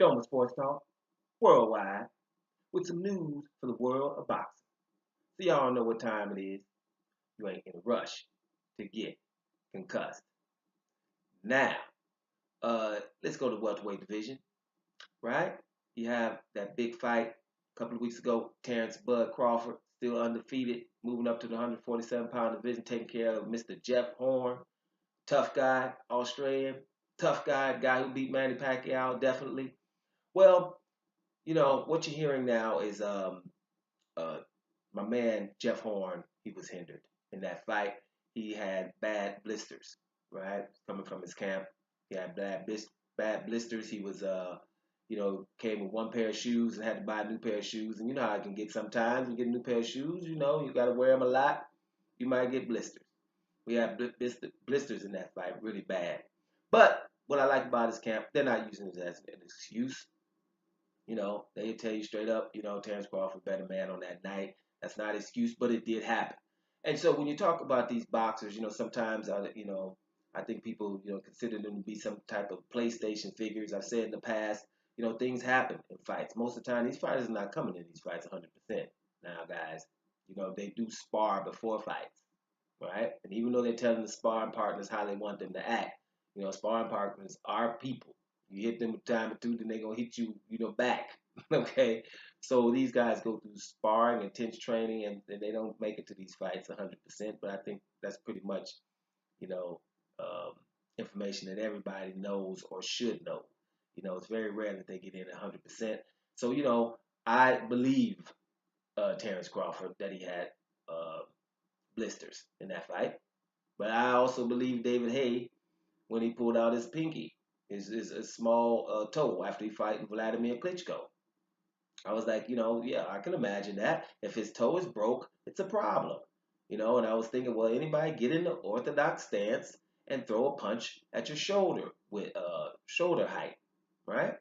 Doma Sports Talk worldwide with some news for the world of boxing. So y'all know what time it is. You ain't in a rush to get concussed. Now, let's go to welterweight division, right? You have that big fight a couple of weeks ago. Terence Bud Crawford still undefeated, moving up to the 147-pound division, taking care of Mr. Jeff Horn, tough guy, Australian, tough guy who beat Manny Pacquiao, definitely. Well, what you're hearing now is uh, my man Jeff Horn. He was hindered in that fight. He had bad blisters, right, coming from his camp. He had bad blisters. He was came with one pair of shoes and had to buy a new pair of shoes. And you know how it can get sometimes. You get a new pair of shoes. You got to wear them a lot. You might get blisters. We had blisters in that fight, really bad. But what I like about his camp, they're not using it as an excuse. They tell you straight up, Terence Crawford better man on that night. That's not an excuse, but it did happen. And so when you talk about these boxers, sometimes I think people, consider them to be some type of PlayStation figures. I've said in the past, things happen in fights. Most of the time, these fighters are not coming in these fights 100%. Now, guys, they do spar before fights, right? And even though they're telling the sparring partners how they want them to act, sparring partners are people. You hit them a time or two, then they're gonna hit you, back. Okay. So these guys go through sparring, intense training, and they don't make it to these fights 100%. But I think that's pretty much, you know, um, information that everybody knows or should know. It's very rare that they get in 100%. So I believe Terence Crawford that he had uh, blisters in that fight, but I also believe David Hay when he pulled out his pinky, his small toe after he fight Vladimir Klitschko. I was like, yeah, I can imagine that. If his toe is broke, it's a problem. And I was thinking, well, anybody get in the orthodox stance and throw a punch at your shoulder with shoulder height, right?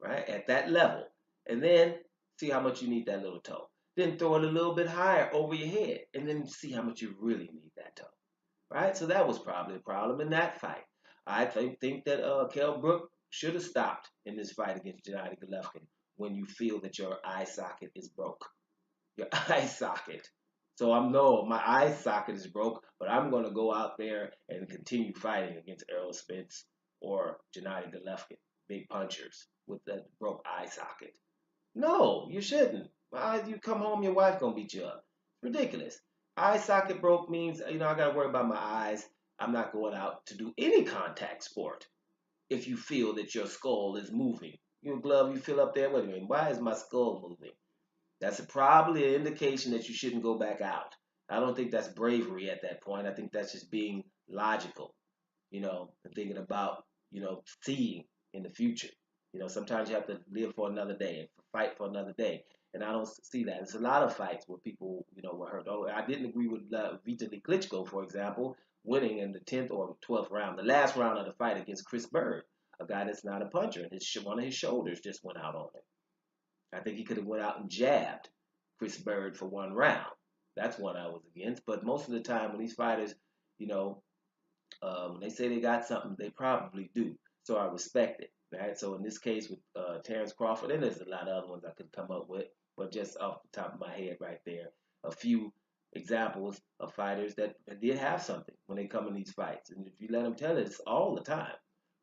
Right? At that level. And then see how much you need that little toe. Then throw it a little bit higher over your head and then see how much you really need that toe. Right? So that was probably a problem in that fight. I think that Kell Brook should have stopped in this fight against Gennady Golovkin when you feel that your eye socket is broke. Your eye socket. So I'm no, my eye socket is broke, but I'm going to go out there and continue fighting against Errol Spence or Gennady Golovkin, big punchers with that broke eye socket. No, you shouldn't. You come home, your wife gonna beat you up. Ridiculous. Eye socket broke means I gotta worry about my eyes. I'm not going out to do any contact sport. If you feel that your skull is moving, your glove you feel up there. Wait a minute, why is my skull moving? That's probably an indication that you shouldn't go back out. I don't think that's bravery at that point. I think that's just being logical, and thinking about, seeing in the future. Sometimes you have to live for another day and fight for another day. And I don't see that. There's a lot of fights where people, were hurt. Oh, I didn't agree with Vitaly Klitschko, for example, winning in the 10th or 12th round, the last round of the fight against Chris Bird, a guy that's not a puncher. And one of his shoulders just went out on him. I think he could have went out and jabbed Chris Bird for one round. That's one I was against. But most of the time when these fighters, you know, when they say they got something, they probably do. So I respect it. Right? So in this case with Terence Crawford, and there's a lot of other ones I could come up with, but just off the top of my head right there, a few examples of fighters that did have something when they come in these fights. And if you let them tell it, it's all the time.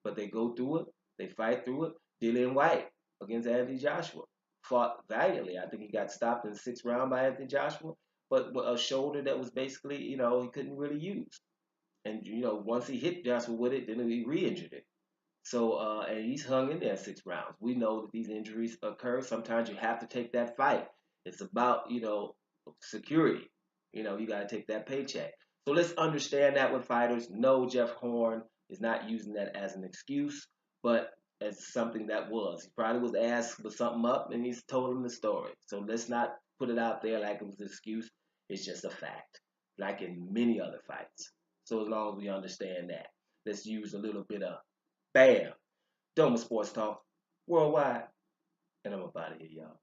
But they go through it, they fight through it. Dillian White against Anthony Joshua fought valiantly. I think he got stopped in the 6th round by Anthony Joshua, but a shoulder that was basically, he couldn't really use. And once he hit Joshua with it, then he re-injured it. So and he's hung in there 6 rounds. We know that these injuries occur. Sometimes you have to take that fight. It's about security. You got to take that paycheck. So let's understand that with fighters. No, Jeff Horn is not using that as an excuse, but as something that was. He probably was asked for something up, and he's told him the story. So let's not put it out there like it was an excuse. It's just a fact, like in many other fights. So as long as we understand that, let's use a little bit of bam. Doma Sports Talk worldwide. And I'm about to here, y'all.